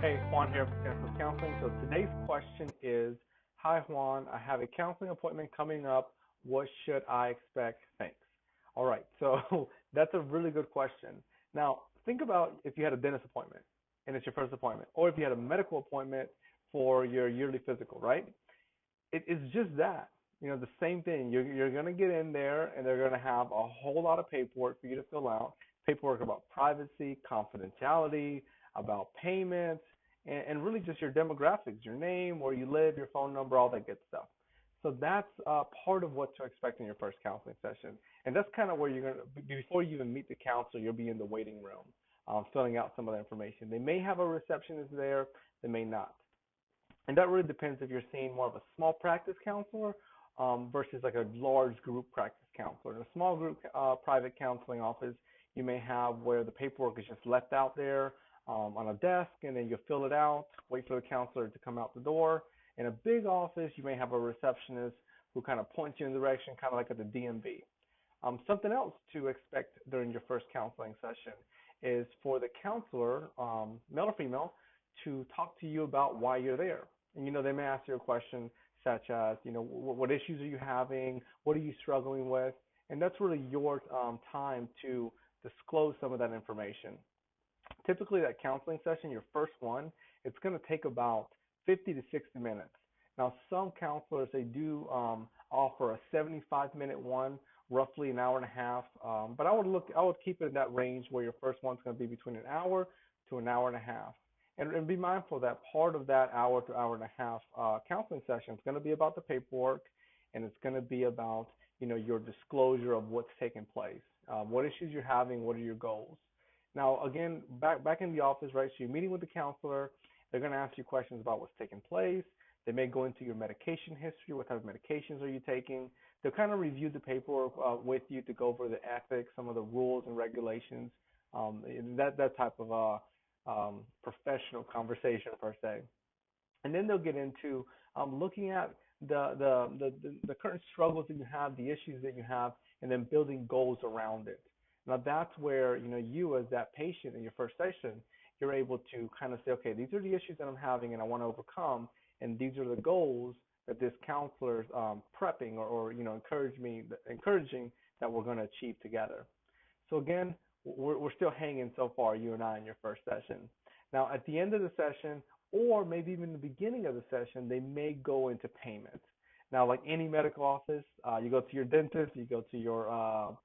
Hey, Juan here from Santos Counseling. So today's question is, hi Juan, I have a counseling appointment coming up. What should I expect? Thanks. All right, so that's a really good question. Now, think about if you had a dentist appointment and it's your first appointment, or if you had a medical appointment for your yearly physical, right? It's just that. The same thing. You're going to get in there and they're going to have a whole lot of paperwork for you to fill out. Paperwork about privacy, confidentiality, about payments, and really just your demographics, your name, where you live, your phone number, all that good stuff. So that's part of what to expect in your first counseling session. And that's kind of where you're going to, before you even meet the counselor, you'll be in the waiting room filling out some of the information. They may have a receptionist there, they may not. And that really depends if you're seeing more of a small practice counselor versus like a large group practice counselor. In a small group private counseling office, you may have where the paperwork is just left out there on a desk, and then you fill it out, wait for the counselor to come out the door. In a big office, you may have a receptionist who kind of points you in the direction, kind of like at the DMV. Something else to expect during your first counseling session is for the counselor, male or female, to talk to you about why you're there. And they may ask you a question such as, what issues are you having? What are you struggling with? And that's really your time to disclose some of that information. Typically, that counseling session, your first one, it's going to take about 50 to 60 minutes. Now, some counselors, they do offer a 75-minute one, roughly an hour and a half. But I would keep it in that range where your first one's going to be between an hour to an hour and a half. And be mindful that part of that hour to hour and a half counseling session is going to be about the paperwork, and it's going to be about your disclosure of what's taking place, what issues you're having, what are your goals. Now, again, back in the office, right? So you're meeting with the counselor. They're going to ask you questions about what's taking place. They may go into your medication history. What type of medications are you taking? They'll kind of review the paperwork with you to go over the ethics, some of the rules and regulations, that type of professional conversation per se. And then they'll get into looking at the current struggles that you have, the issues that you have, and then building goals around it. Now that's where you as that patient in your first session, you're able to kind of say, okay, these are the issues that I'm having and I want to overcome, and these are the goals that this counselor is prepping or encouraging that we're going to achieve together. So again, we're still hanging so far, you and I, in your first session. Now, at the end of the session, or maybe even the beginning of the session, they may go into payment. Now, like any medical office, you go to your dentist, you go to your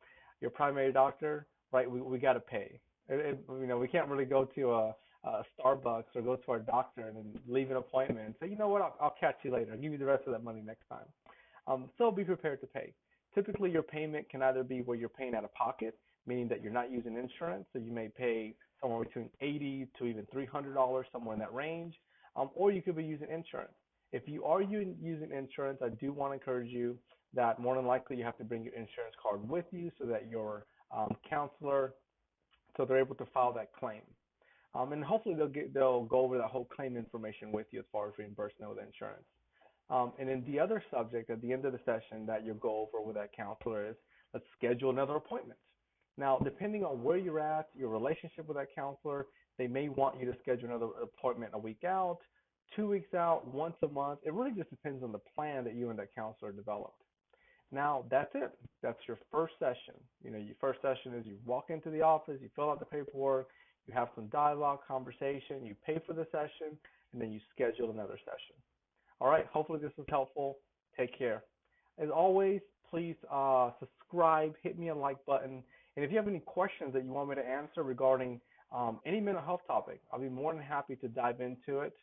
primary doctor, right? We got to pay. We can't really go to a Starbucks or go to our doctor and then leave an appointment and say, you know what, I'll catch you later. I'll give you the rest of that money next time. So be prepared to pay. Typically, your payment can either be where you're paying out of pocket, meaning that you're not using insurance, so you may pay somewhere between $80 to even $300, somewhere in that range, or you could be using insurance. If you are using insurance, I do want to encourage you that more than likely you have to bring your insurance card with you so that your counselor, so they're able to file that claim. And hopefully they'll go over that whole claim information with you as far as reimbursement with insurance. And then the other subject at the end of the session that you'll go over with that counselor is, let's schedule another appointment. Now, depending on where you're at, your relationship with that counselor, they may want you to schedule another appointment a week out, 2 weeks out, once a month. It really just depends on the plan that you and that counselor developed. Now, that's it. That's your first session. Your first session is you walk into the office, you fill out the paperwork, you have some dialogue, conversation, you pay for the session, and then you schedule another session. All right, hopefully this was helpful. Take care. As always, please subscribe, hit me a like button, and if you have any questions that you want me to answer regarding any mental health topic, I'll be more than happy to dive into it,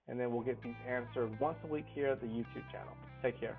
and then we'll get these answered once a week here at the YouTube channel. Take care.